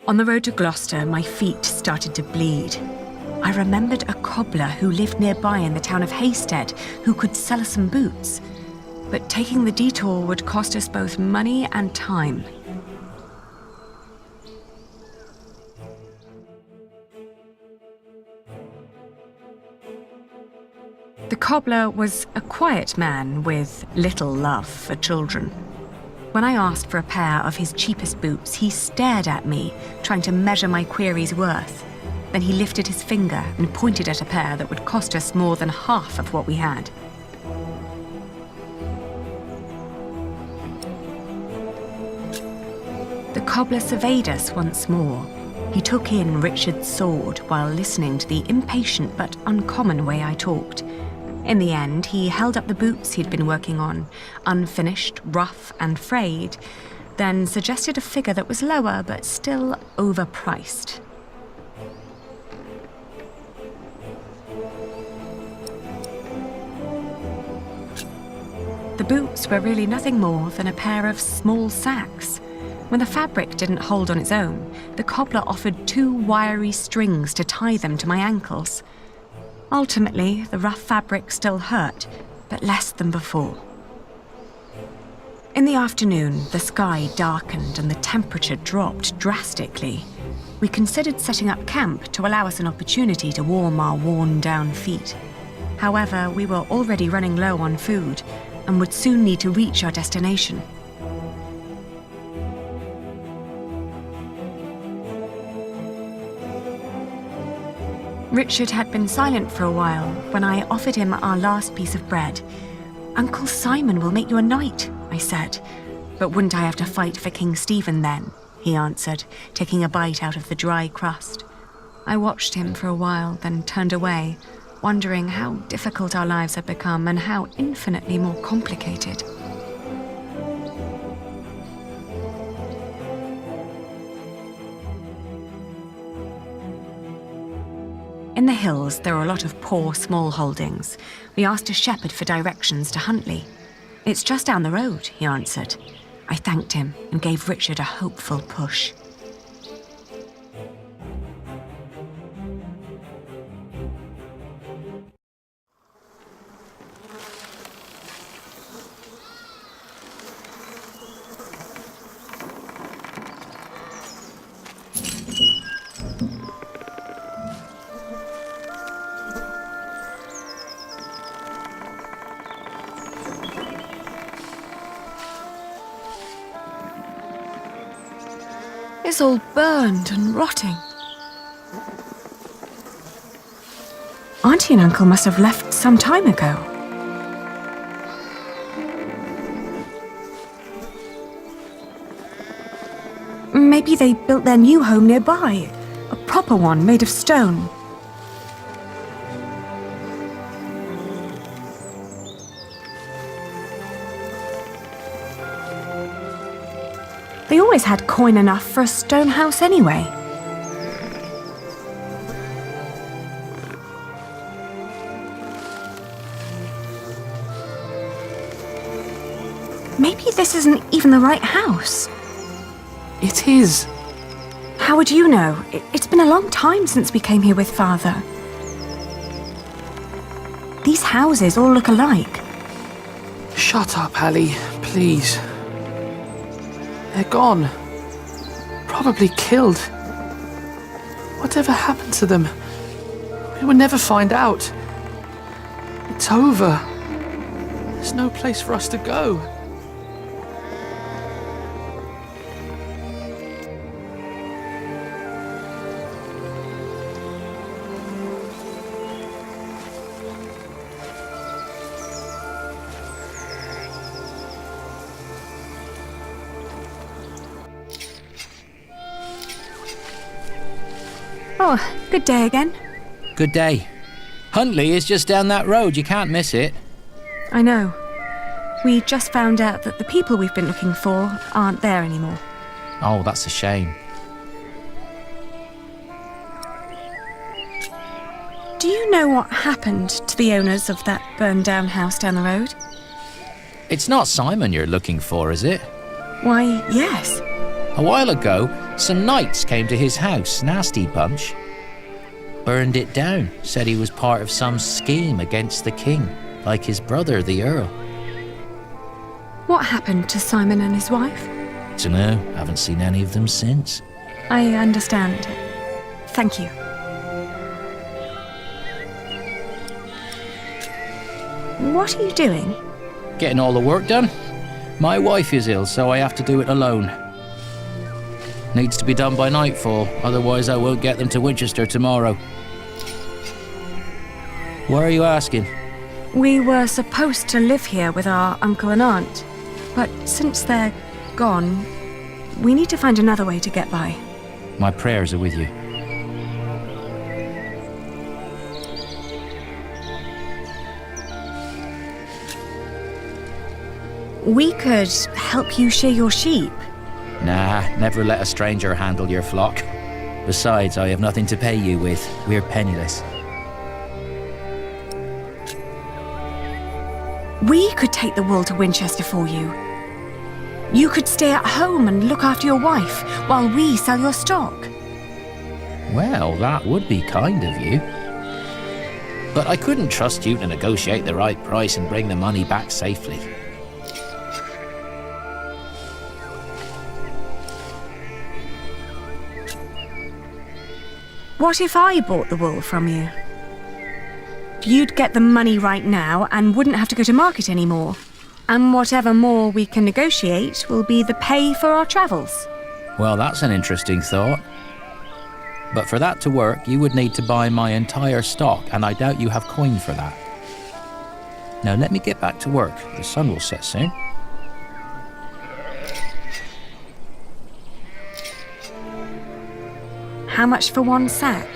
On the road to Gloucester, my feet started to bleed. I remembered a cobbler who lived nearby in the town of Haysted who could sell us some boots. But taking the detour would cost us both money and time. The cobbler was a quiet man with little love for children. When I asked for a pair of his cheapest boots, he stared at me, trying to measure my query's worth. Then he lifted his finger and pointed at a pair that would cost us more than half of what we had. The cobbler surveyed us once more. He took in Richard's sword while listening to the impatient but uncommon way I talked. In the end, he held up the boots he'd been working on, unfinished, rough and frayed, then suggested a figure that was lower but still overpriced. The boots were really nothing more than a pair of small sacks. When the fabric didn't hold on its own, the cobbler offered 2 wiry strings to tie them to my ankles. Ultimately, the rough fabric still hurt, but less than before. In the afternoon, the sky darkened and the temperature dropped drastically. We considered setting up camp to allow us an opportunity to warm our worn-down feet. However, we were already running low on food and would soon need to reach our destination. Richard had been silent for a while when I offered him our last piece of bread. "Uncle Simon will make you a knight," I said. "But wouldn't I have to fight for King Stephen then?" he answered, taking a bite out of the dry crust. I watched him for a while, then turned away, wondering how difficult our lives had become and how infinitely more complicated. In the hills, there are a lot of poor, small holdings. We asked a shepherd for directions to Hundley. "It's just down the road," he answered. I thanked him and gave Richard a hopeful push. It's all burned and rotting. Auntie and Uncle must have left some time ago. Maybe they built their new home nearby, a proper one made of stone. They always had coin enough for a stone house anyway. Maybe this isn't even the right house. It is. How would you know? It's been a long time since we came here with Father. These houses all look alike. Shut up, Allie, please. They're gone. Probably killed. Whatever happened to them? We will never find out. It's over. There's no place for us to go. Oh, good day again. Good day. Hundley is just down that road, you can't miss it. I know. We just found out that the people we've been looking for aren't there anymore. Oh, that's a shame. Do you you know what happened to the owners of that burned-down house down the road? It's not Simon you're looking for, is it? Why, yes. A while ago, some knights came to his house, nasty bunch. Burned it down, said he was part of some scheme against the king, like his brother, the Earl. What happened to Simon and his wife? Dunno, haven't seen any of them since. I understand. Thank you. What are you doing? Getting all the work done? My wife is ill, so I have to do it alone. Needs to be done by nightfall, otherwise I won't get them to Winchester tomorrow. Why are you asking? We were supposed to live here with our uncle and aunt, but since they're gone, we need to find another way to get by. My prayers are with you. We could help you shear your sheep. Nah, never let a stranger handle your flock. Besides, I have nothing to pay you with. We're penniless. We could take the wool to Winchester for you. You could stay at home and look after your wife while we sell your stock. Well, that would be kind of you. But I couldn't trust you to negotiate the right price and bring the money back safely. What if I bought the wool from you? You'd get the money right now and wouldn't have to go to market anymore. And whatever more we can negotiate will be the pay for our travels. Well, that's an interesting thought. But for that to work, you would need to buy my entire stock, and I doubt you have coin for that. Now let me get back to work. The sun will set soon. How much for one sack?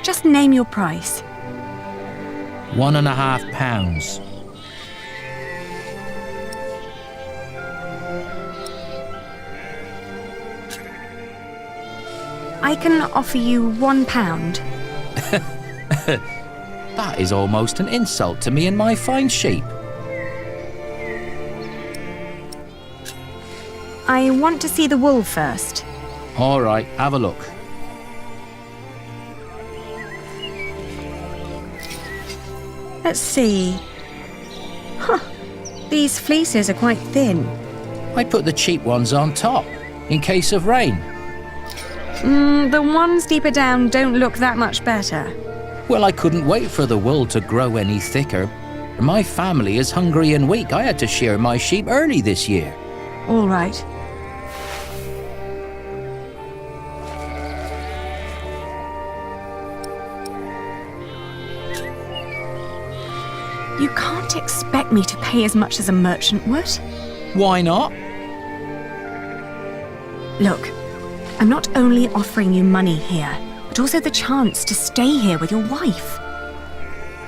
Just name your price. £1.50. I can offer you £1. That is almost an insult to me and my fine sheep. I want to see the wool first. All right, have a look. Let's see. Huh. These fleeces are quite thin. I put the cheap ones on top, in case of rain. The ones deeper down don't look that much better. Well, I couldn't wait for the wool to grow any thicker. My family is hungry and weak. I had to shear my sheep early this year. All right. You can't expect me to pay as much as a merchant would. Why not? Look, I'm not only offering you money here, but also the chance to stay here with your wife.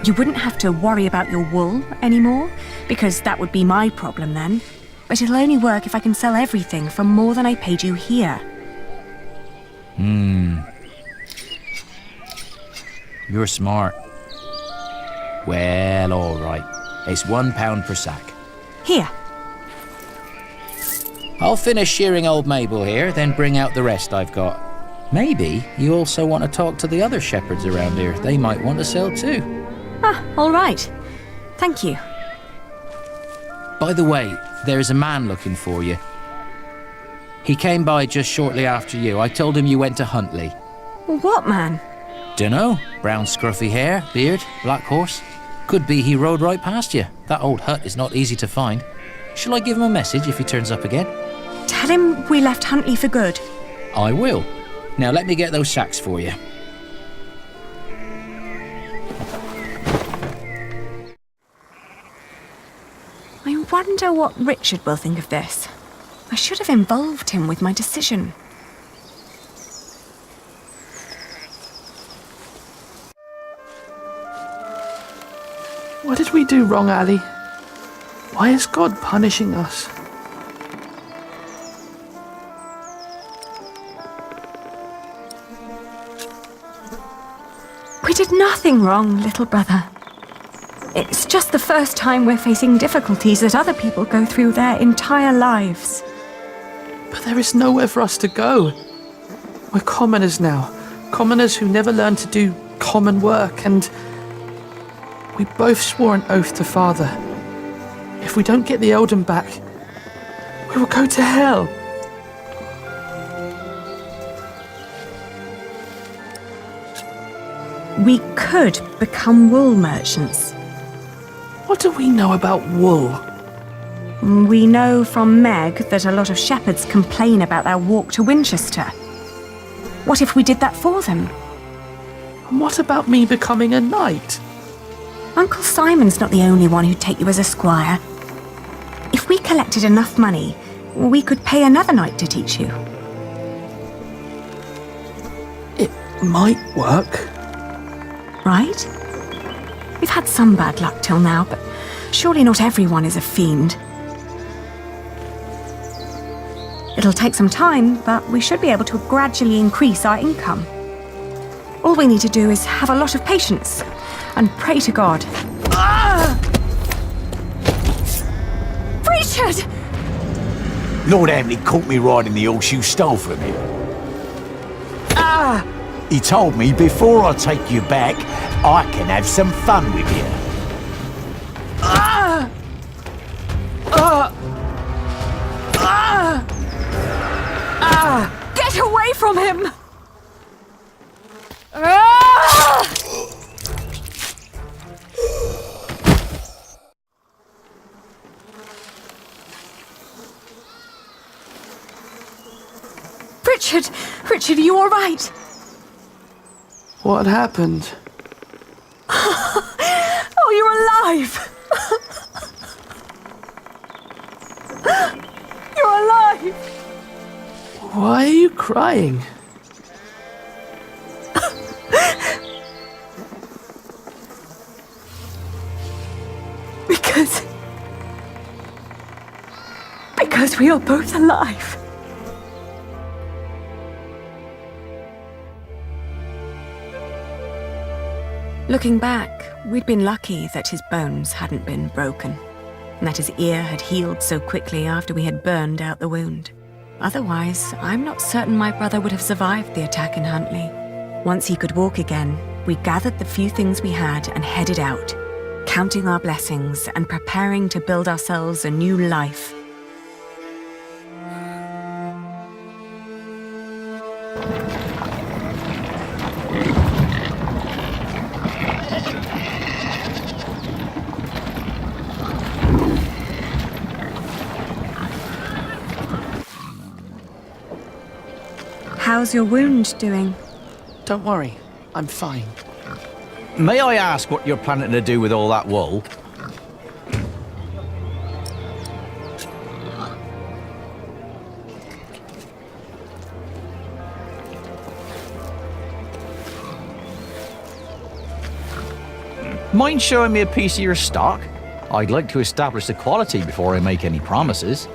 You wouldn't have to worry about your wool anymore, because that would be my problem then. But it'll only work if I can sell everything for more than I paid you here. You're smart. Well, all right. It's £1 per sack. Here. I'll finish shearing old Mabel here, then bring out the rest I've got. Maybe you also want to talk to the other shepherds around here. They might want to sell too. Ah, all right. Thank you. By the way, there's a man looking for you. He came by just shortly after you. I told him you went to Hundley. What man? Dunno. Brown scruffy hair, beard, black horse. Could be he rode right past you. That old hut is not easy to find. Shall I give him a message if he turns up again? Tell him we left Hundley for good. I will. Now let me get those sacks for you. I wonder what Richard will think of this. I should have involved him with my decision. What did we do wrong, Ali? Why is God punishing us? We did nothing wrong, little brother. It's just the first time we're facing difficulties that other people go through their entire lives. But there is nowhere for us to go. We're commoners now. Commoners who never learned to do common work, and we both swore an oath to Father. If we don't get the Eldon back, we will go to hell. We could become wool merchants. What do we know about wool? We know from Meg that a lot of shepherds complain about their walk to Winchester. What if we did that for them? And what about me becoming a knight? Uncle Simon's not the only one who'd take you as a squire. If we collected enough money, we could pay another knight to teach you. It might work. Right? We've had some bad luck till now, but surely not everyone is a fiend. It'll take some time, but we should be able to gradually increase our income. All we need to do is have a lot of patience and pray to God. Ah! Richard! Lord Hamley caught me riding the horse you stole from him. Ah! He told me before I take you back, I can have some fun with you. Ah! Ah! Ah! Ah! Get away from him! Ah! Richard, are you all right? What happened? Oh, you're alive! You're alive! Why are you crying? Because we are both alive. Looking back, we'd been lucky that his bones hadn't been broken, and that his ear had healed so quickly after we had burned out the wound. Otherwise, I'm not certain my brother would have survived the attack in Hundley. Once he could walk again, we gathered the few things we had and headed out, counting our blessings and preparing to build ourselves a new life. How's your wound doing? Don't worry, I'm fine. May I ask what you're planning to do with all that wool? Mind showing me a piece of your stock? I'd like to establish the quality before I make any promises.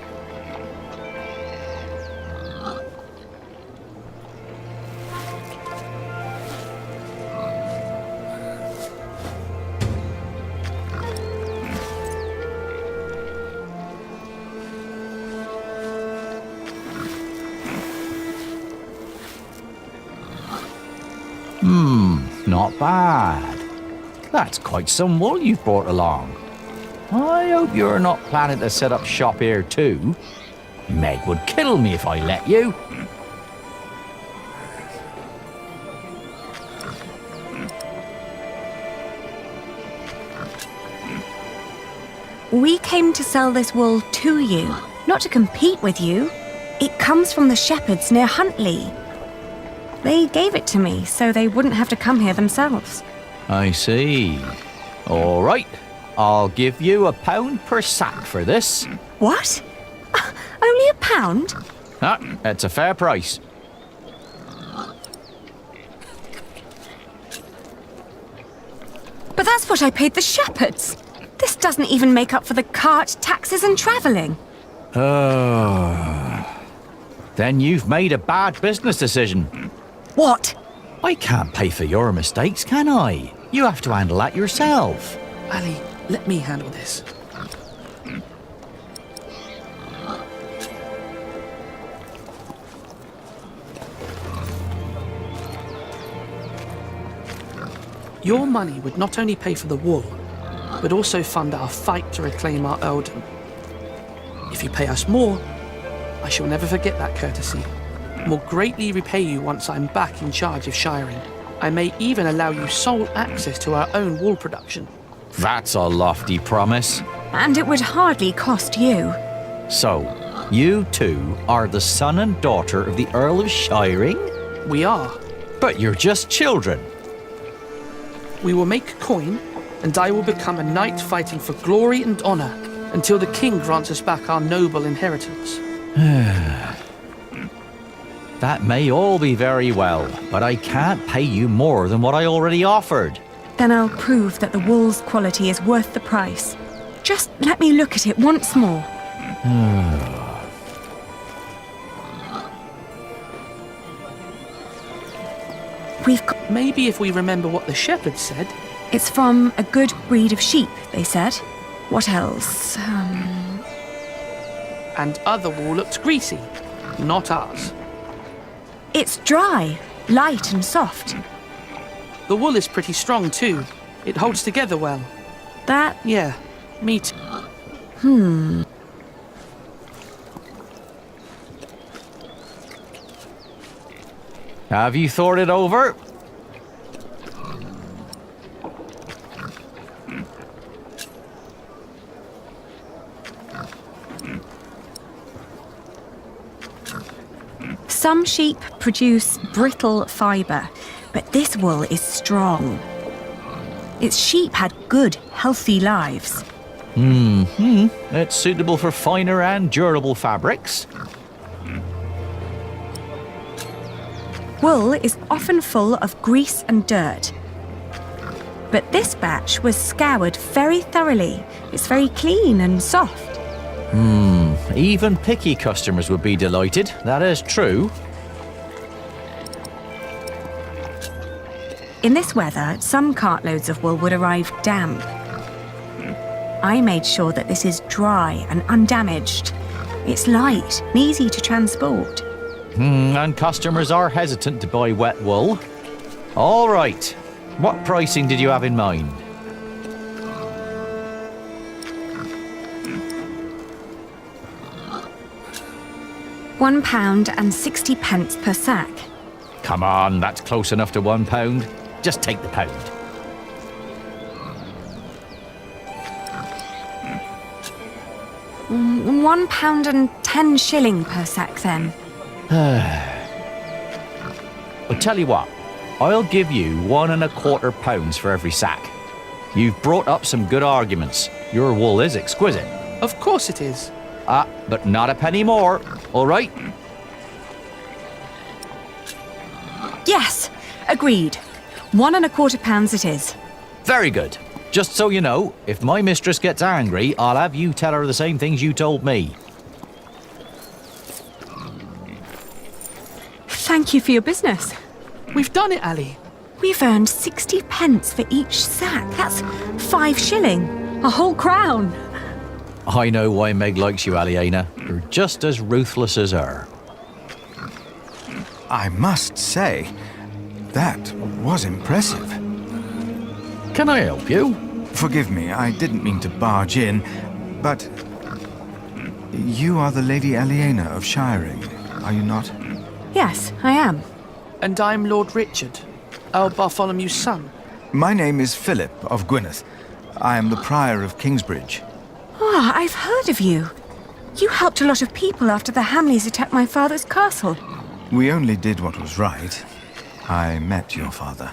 Not bad. That's quite some wool you've brought along. I hope you're not planning to set up shop here too. Meg would kill me if I let you. We came to sell this wool to you, not to compete with you. It comes from the shepherds near Hundley. They gave it to me so they wouldn't have to come here themselves. I see. All right. I'll give you £1 per sack for this. What? Only £1? Ah, that's a fair price. But that's what I paid the shepherds. This doesn't even make up for the cart, taxes and travelling. Oh. Then you've made a bad business decision. What? I can't pay for your mistakes, can I? You have to handle that yourself. Ali, let me handle this. Your money would not only pay for the wool, but also fund our fight to reclaim our earldom. If you pay us more, I shall never forget that courtesy, and will greatly repay you once I'm back in charge of shiring. I may even allow you sole access to our own wool production. That's a lofty promise. And it would hardly cost you. So, you two are the son and daughter of the Earl of Shiring? We are. But you're just children. We will make coin, and I will become a knight fighting for glory and honor until the king grants us back our noble inheritance. That may all be very well, but I can't pay you more than what I already offered. Then I'll prove that the wool's quality is worth the price. Just let me look at it once more. We've got... Maybe if we remember what the shepherd said. It's from a good breed of sheep, they said. What else? And other wool looked greasy, not ours. It's dry, light and soft. The wool is pretty strong too. It holds together well. That... Yeah, me too. Have you thought it over? Some sheep produce brittle fibre, but this wool is strong. Its sheep had good, healthy lives. It's suitable for finer and durable fabrics. Wool is often full of grease and dirt. But this batch was scoured very thoroughly. It's very clean and soft. Even picky customers would be delighted, that is true. In this weather, some cartloads of wool would arrive damp. I made sure that this is dry and undamaged. It's light and easy to transport. And customers are hesitant to buy wet wool. All right. What pricing did you have in mind? £1.60 per sack. Come on, that's close enough to £1. Just take the pound. £1.10 per sack then. I'll tell you what, I'll give you £1.25 for every sack. You've brought up some good arguments. Your wool is exquisite. Of course it is. But not a penny more, all right? Yes, agreed. £1.25 it is. Very good. Just so you know, if my mistress gets angry, I'll have you tell her the same things you told me. Thank you for your business. We've done it, Ali. We've earned 60p for each sack. That's 5 shilling. A whole crown. I know why Meg likes you, Aliena. You're just as ruthless as her. I must say, that was impressive. Can I help you? Forgive me, I didn't mean to barge in, but you are the Lady Aliena of Shiring, are you not? Yes, I am. And I'm Lord Richard, Earl Bartholomew's son. My name is Philip of Gwynedd. I am the Prior of Kingsbridge. Ah, I've heard of you. You helped a lot of people after the Hamleys attacked my father's castle. We only did what was right. I met your father.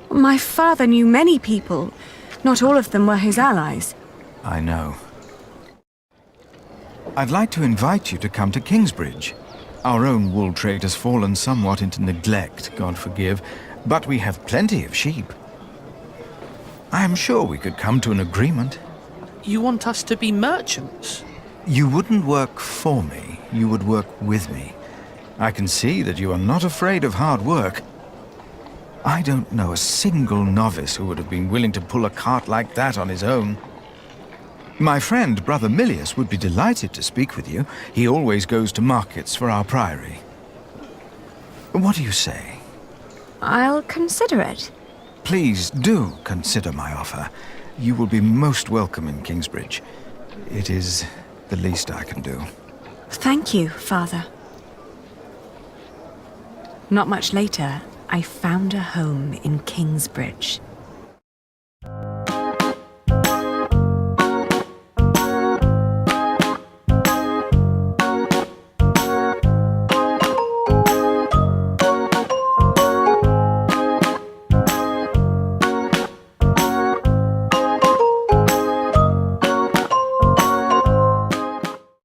My father knew many people. Not all of them were his allies. I know. I'd like to invite you to come to Kingsbridge. Our own wool trade has fallen somewhat into neglect, God forgive, but we have plenty of sheep. I am sure we could come to an agreement. You want us to be merchants? You wouldn't work for me, you would work with me. I can see that you are not afraid of hard work. I don't know a single novice who would have been willing to pull a cart like that on his own. My friend, Brother Milius, would be delighted to speak with you. He always goes to markets for our priory. What do you say? I'll consider it. Please do consider my offer. You will be most welcome in Kingsbridge. It is the least I can do. Thank you, Father. Not much later, I found a home in Kingsbridge.